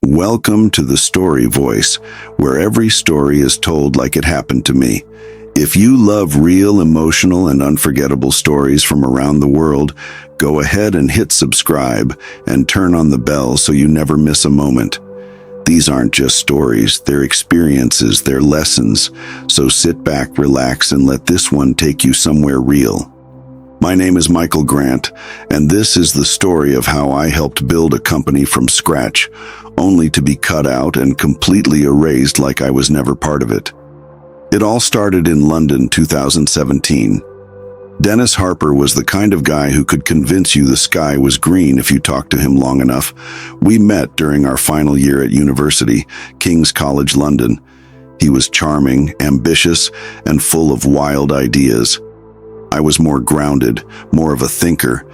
Welcome to the Story Voice, where every story is told like it happened to me. If you love real, emotional, and unforgettable stories from around the world, go ahead and hit subscribe and turn on the bell so you never miss a moment. These aren't just stories, they're experiences, they're lessons. So sit back, relax, and let this one take you somewhere real. My name is Michael Grant, and this is the story of how I helped build a company from scratch, only to be cut out and completely erased like I was never part of it. It all started in London, 2017. Dennis Harper was the kind of guy who could convince you the sky was green if you talked to him long enough. We met during our final year at university, King's College London. He was charming, ambitious, and full of wild ideas. I was more grounded, more of a thinker,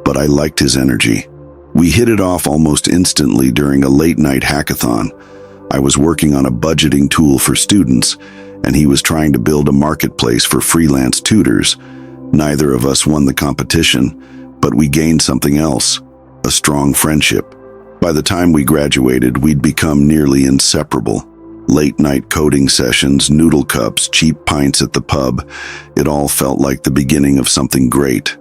but I liked his energy. We hit it off almost instantly during a late-night hackathon. I was working on a budgeting tool for students, and he was trying to build a marketplace for freelance tutors. Neither of us won the competition, but we gained something else, a strong friendship. By the time we graduated, we'd become nearly inseparable. Late-night coding sessions, noodle cups, cheap pints at the pub, it all felt like the beginning of something great.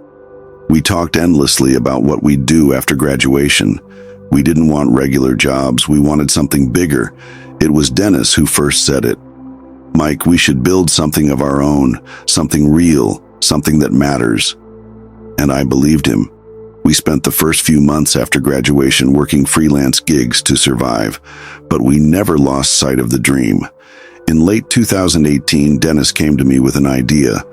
We talked endlessly about what we'd do after graduation. We didn't want regular jobs, we wanted something bigger. It was Dennis who first said it. "Mike, we should build something of our own, something real, something that matters." And I believed him. We spent the first few months after graduation working freelance gigs to survive, but we never lost sight of the dream. In late 2018, Dennis came to me with an idea.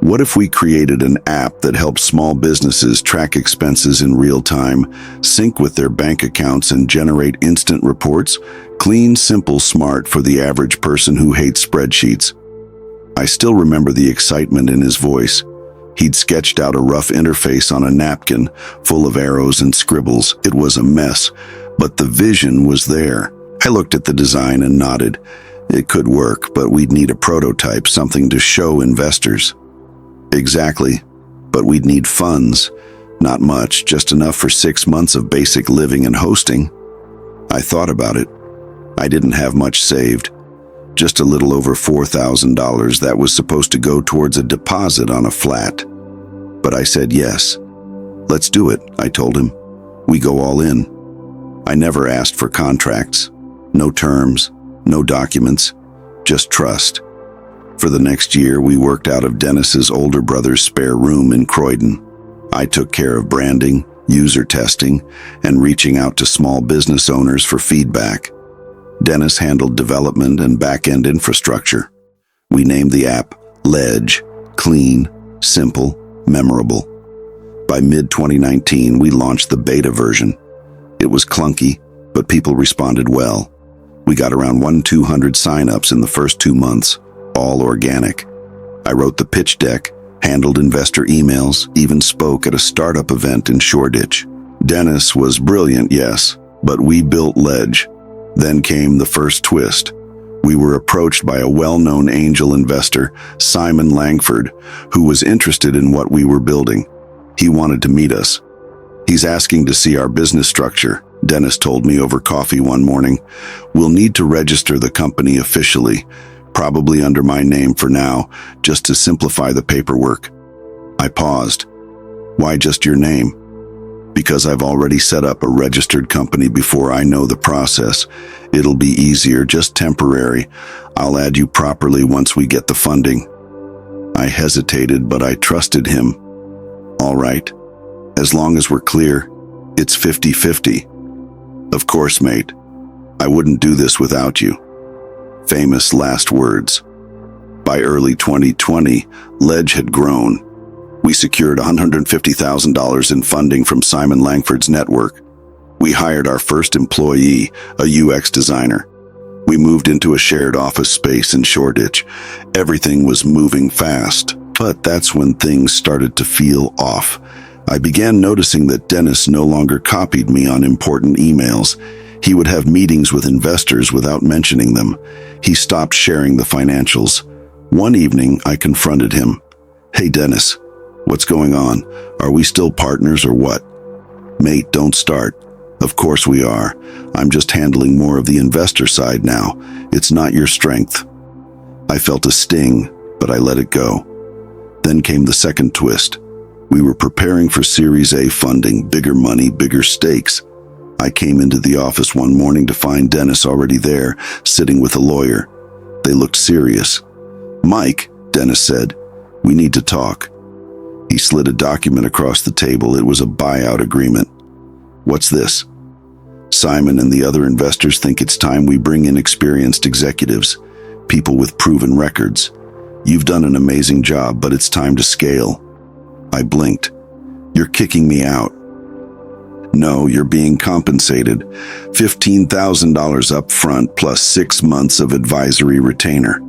What if we created an app that helps small businesses track expenses in real time, sync with their bank accounts, and generate instant reports? Clean, simple, smart for the average person who hates spreadsheets. I still remember the excitement in his voice. He'd sketched out a rough interface on a napkin, full of arrows and scribbles. It was a mess, but the vision was there. I looked at the design and nodded. It could work, but we'd need a prototype, something to show investors. Exactly, but we'd need funds. Not much, just enough for 6 months of basic living and hosting. I thought about it. I didn't have much saved. Just a little over $4,000 that was supposed to go towards a deposit on a flat. But I said yes. "Let's do it," I told him. "We go all in." I never asked for contracts. No terms, no documents, just trust. For the next year, we worked out of Dennis's older brother's spare room in Croydon. I took care of branding, user testing, and reaching out to small business owners for feedback. Dennis handled development and back-end infrastructure. We named the app Ledge, clean, simple, memorable. By mid-2019, we launched the beta version. It was clunky, but people responded well. We got around 1,200 sign-ups in the first 2 months, all organic. I wrote the pitch deck, handled investor emails, even spoke at a startup event in Shoreditch. Dennis was brilliant, yes, but we built Ledge. Then came the first twist. We were approached by a well-known angel investor, Simon Langford, who was interested in what we were building. He wanted to meet us. "He's asking to see our business structure," Dennis told me over coffee one morning. "We'll need to register the company officially, probably under my name for now, just to simplify the paperwork." I paused. "Why just your name?" "Because I've already set up a registered company before I know the process. It'll be easier, just temporary. I'll add you properly once we get the funding." I hesitated, but I trusted him. "All right. As long as we're clear, it's 50-50. "Of course, mate. I wouldn't do this without you." Famous last words. By early 2020, Ledge had grown. We secured $150,000 in funding from Simon Langford's network. We hired our first employee, a UX designer. We moved into a shared office space in Shoreditch. Everything was moving fast, but that's when things started to feel off. I began noticing that Dennis no longer copied me on important emails. He would have meetings with investors without mentioning them. He stopped sharing the financials. One evening, I confronted him. "Hey, Dennis, what's going on? Are we still partners or what?" "Mate, don't start. Of course we are. I'm just handling more of the investor side now. It's not your strength. I felt a sting, but I let it go. Then came the second twist. We were preparing for Series A funding, bigger money, bigger stakes. I came into the office one morning to find Dennis already there, sitting with a lawyer. They looked serious. "Mike," Dennis said, "we need to talk." He slid a document across the table. It was a buyout agreement. "What's this?" "Simon and the other investors think it's time we bring in experienced executives, people with proven records. You've done an amazing job, but it's time to scale." I blinked. "You're kicking me out." "No, you're being compensated. $15,000 up front plus 6 months of advisory retainer."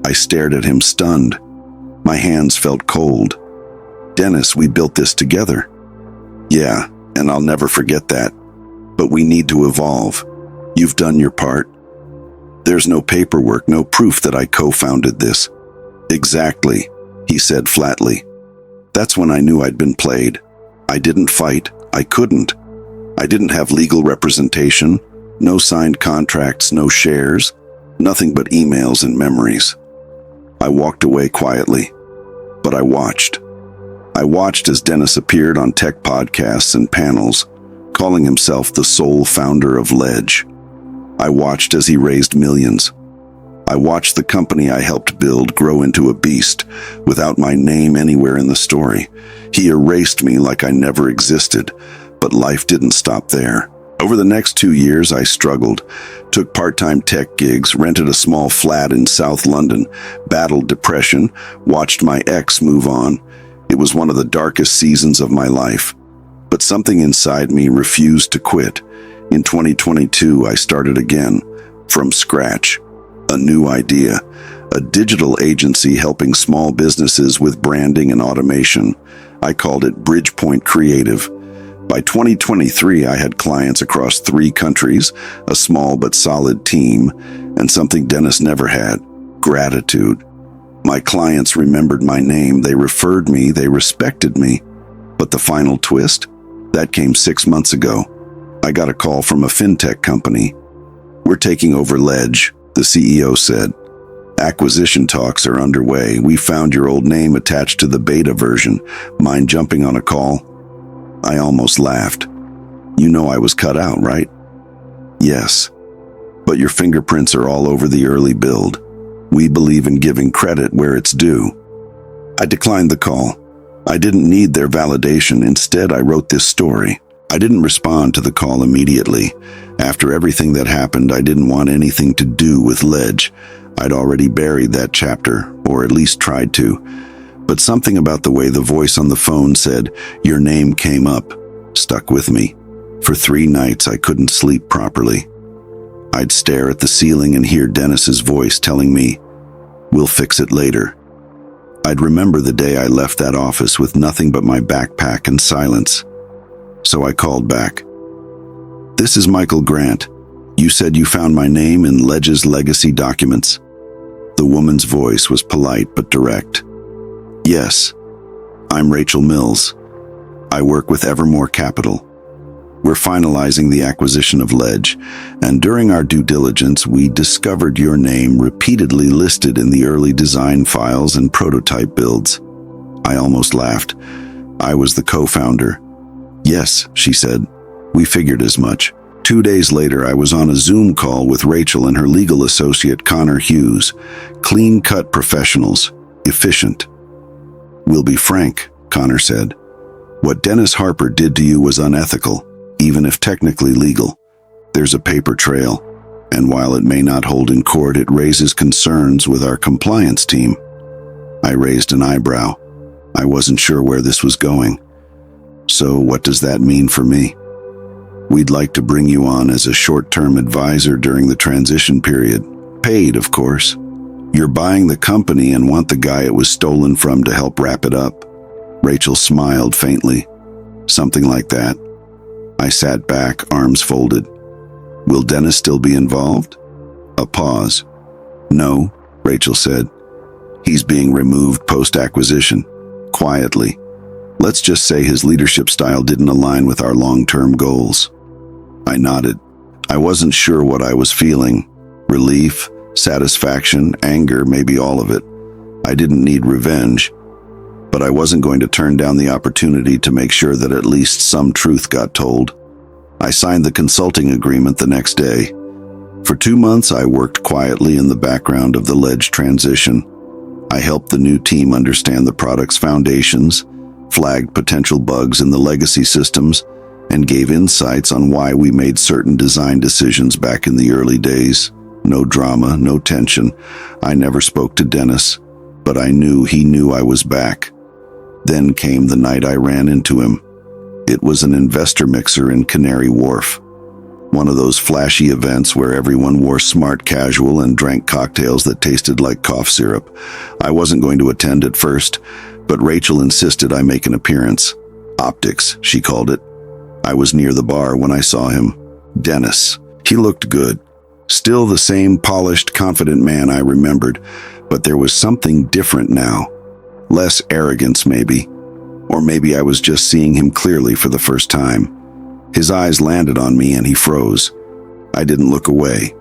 I stared at him, stunned. My hands felt cold. "Dennis, we built this together." "Yeah, and I'll never forget that. But we need to evolve. You've done your part. There's no paperwork, no proof that I co-founded this." "Exactly," he said flatly. That's when I knew I'd been played. I didn't fight. I couldn't. I didn't have legal representation, no signed contracts, no shares, nothing but emails and memories. I walked away quietly, but I watched. I watched as Dennis appeared on tech podcasts and panels, calling himself the sole founder of Ledge. I watched as he raised millions. I watched the company I helped build grow into a beast, without my name anywhere in the story. He erased me like I never existed, but life didn't stop there. Over the next 2 years, I struggled, took part-time tech gigs, rented a small flat in South London, battled depression, watched my ex move on. It was one of the darkest seasons of my life. But something inside me refused to quit. In 2022, I started again, from scratch. A new idea, a digital agency helping small businesses with branding and automation. I called it Bridgepoint Creative. By 2023, I had clients across 3 countries, a small but solid team, and something Dennis never had: gratitude. My clients remembered my name, they referred me, they respected me. But the final twist? That came 6 months ago. I got a call from a fintech company. "We're taking over Ledge," the CEO said. "Acquisition talks are underway. We found your old name attached to the beta version. Mind jumping on a call?" I almost laughed. "You know I was cut out, right?" "Yes. But your fingerprints are all over the early build. We believe in giving credit where it's due." I declined the call. I didn't need their validation. Instead, I wrote this story. I didn't respond to the call immediately. After everything that happened, I didn't want anything to do with Ledge. I'd already buried that chapter, or at least tried to. But something about the way the voice on the phone said, "Your name came up," stuck with me. For 3 nights, I couldn't sleep properly. I'd stare at the ceiling and hear Dennis's voice telling me, "We'll fix it later." I'd remember the day I left that office with nothing but my backpack and silence. So I called back. "This is Michael Grant. You said you found my name in Ledge's legacy documents." The woman's voice was polite but direct. "Yes, I'm Rachel Mills. I work with Evermore Capital. We're finalizing the acquisition of Ledge, and during our due diligence, we discovered your name repeatedly listed in the early design files and prototype builds." I almost laughed. I was the co-founder. "Yes," she said. "We figured as much." 2 days later, I was on a Zoom call with Rachel and her legal associate, Connor Hughes. Clean-cut professionals, efficient. "We'll be frank," Connor said. "What Dennis Harper did to you was unethical, even if technically legal. There's a paper trail, and while it may not hold in court, it raises concerns with our compliance team." I raised an eyebrow. I wasn't sure where this was going. "So what does that mean for me?" "We'd like to bring you on as a short-term advisor during the transition period. Paid, of course. You're buying the company and want the guy it was stolen from to help wrap it up." Rachel smiled faintly. "Something like that." I sat back, arms folded. "Will Dennis still be involved?" A pause. "No," Rachel said. "He's being removed post-acquisition. Quietly. Let's just say his leadership style didn't align with our long-term goals." I nodded. I wasn't sure what I was feeling. Relief, satisfaction, anger, maybe all of it. I didn't need revenge, but I wasn't going to turn down the opportunity to make sure that at least some truth got told. I signed the consulting agreement the next day. For 2 months, I worked quietly in the background of the Ledge transition. I helped the new team understand the product's foundations, flagged potential bugs in the legacy systems, and gave insights on why we made certain design decisions back in the early days. No drama, no tension. I never spoke to Dennis, but I knew he knew I was back. Then came the night I ran into him. It was an investor mixer in Canary Wharf. One of those flashy events where everyone wore smart casual and drank cocktails that tasted like cough syrup. I wasn't going to attend at first, but Rachel insisted I make an appearance. Optics, she called it. I was near the bar when I saw him. Dennis. He looked good. Still the same polished, confident man I remembered, but there was something different now. Less arrogance, maybe. Or maybe I was just seeing him clearly for the first time. His eyes landed on me and he froze. I didn't look away.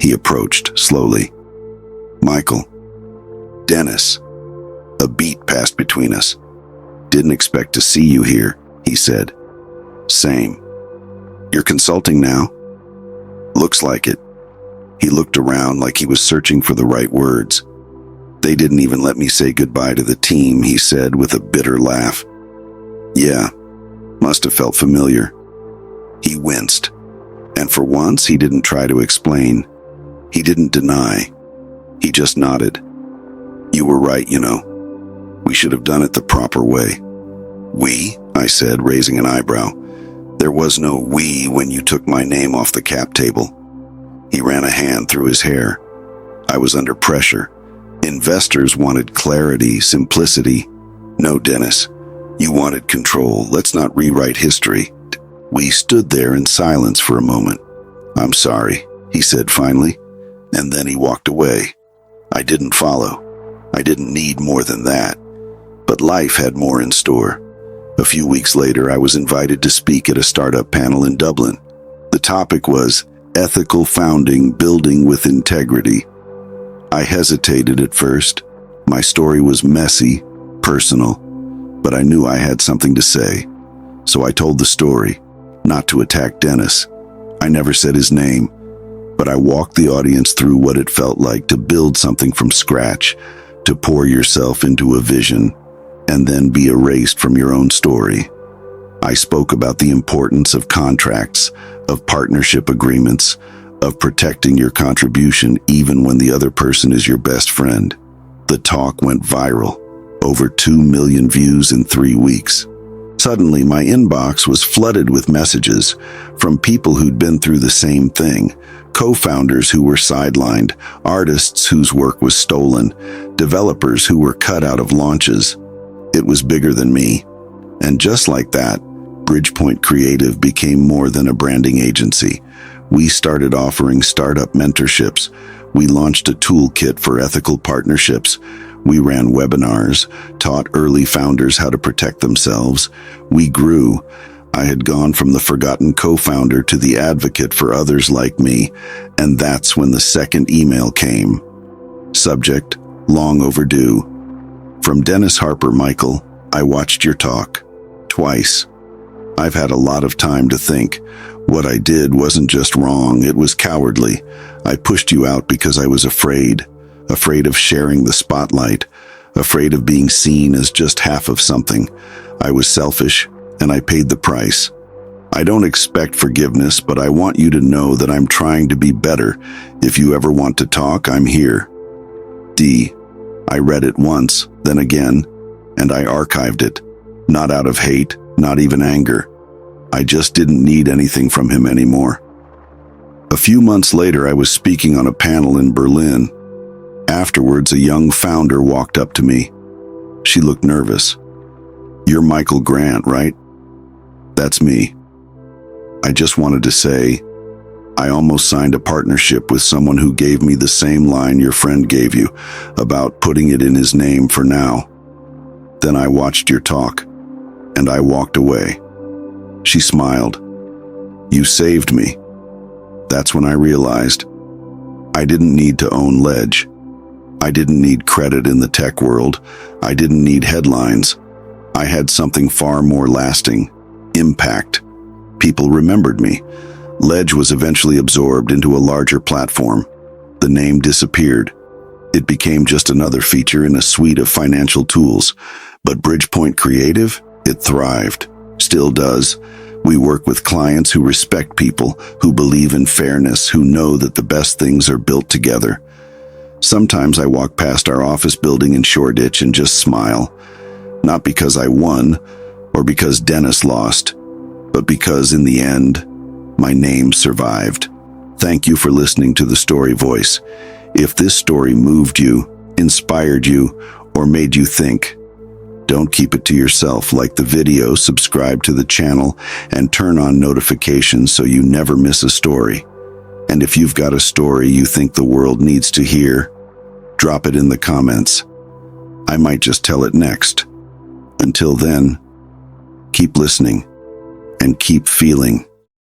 He approached, slowly. Michael. Dennis. A beat passed between us. Didn't expect to see you here, he said. Same. You're consulting now? Looks like it. He looked around like he was searching for the right words. They didn't even let me say goodbye to the team, he said with a bitter laugh. Yeah, must have felt familiar. He winced, and for once he didn't try to explain. He didn't deny. He just nodded. You were right, you know. We should have done it the proper way. We? I said, raising an eyebrow. There was no we when you took my name off the cap table. He ran a hand through his hair. I was under pressure. Investors wanted clarity, simplicity. No, Dennis. You wanted control. Let's not rewrite history. We stood there in silence for a moment. I'm sorry, he said finally, and then he walked away. I didn't follow. I didn't need more than that. But life had more in store. A few weeks later, I was invited to speak at a startup panel in Dublin. The topic was Ethical Founding, Building with Integrity. I hesitated at first. My story was messy, personal, but I knew I had something to say. So I told the story, not to attack Dennis. I never said his name, but I walked the audience through what it felt like to build something from scratch, to pour yourself into a vision, and then be erased from your own story. I spoke about the importance of contracts, of partnership agreements, of protecting your contribution even when the other person is your best friend. The talk went viral, over 2 million views in 3 weeks. Suddenly, my inbox was flooded with messages from people who'd been through the same thing, co-founders who were sidelined, artists whose work was stolen, developers who were cut out of launches. It was bigger than me. And just like that, Bridgepoint Creative became more than a branding agency. We started offering startup mentorships. We launched a toolkit for ethical partnerships. We ran webinars, taught early founders how to protect themselves. We grew. I had gone from the forgotten co-founder to the advocate for others like me, and that's when the second email came. Subject, long overdue. From Dennis Harper, Michael, I watched your talk. Twice. I've had a lot of time to think. What I did wasn't just wrong, it was cowardly. I pushed you out because I was afraid of sharing the spotlight, afraid of being seen as just half of something. I was selfish, and I paid the price. I don't expect forgiveness, but I want you to know that I'm trying to be better. If you ever want to talk, I'm here. D. I read it once, then again, and I archived it. Not out of hate, not even anger. I just didn't need anything from him anymore. A few months later, I was speaking on a panel in Berlin. Afterwards, a young founder walked up to me. She looked nervous. You're Michael Grant, right? That's me. I just wanted to say, I almost signed a partnership with someone who gave me the same line your friend gave you about putting it in his name for now. Then I watched your talk, and I walked away. She smiled. You saved me. That's when I realized I didn't need to own Ledge. I didn't need credit in the tech world. I didn't need headlines. I had something far more lasting: impact. People remembered me. Ledge was eventually absorbed into a larger platform. The name disappeared. It became just another feature in a suite of financial tools. But Bridgepoint Creative, it thrived. Still does. We work with clients who respect people, who believe in fairness, who know that the best things are built together. Sometimes I walk past our office building in Shoreditch and just smile. Not because I won, or because Dennis lost, but because in the end, my name survived. Thank you for listening to The Story Voice. If this story moved you, inspired you, or made you think, don't keep it to yourself. Like the video, subscribe to the channel, and turn on notifications so you never miss a story. And if you've got a story you think the world needs to hear, drop it in the comments. I might just tell it next. Until then, keep listening and keep feeling.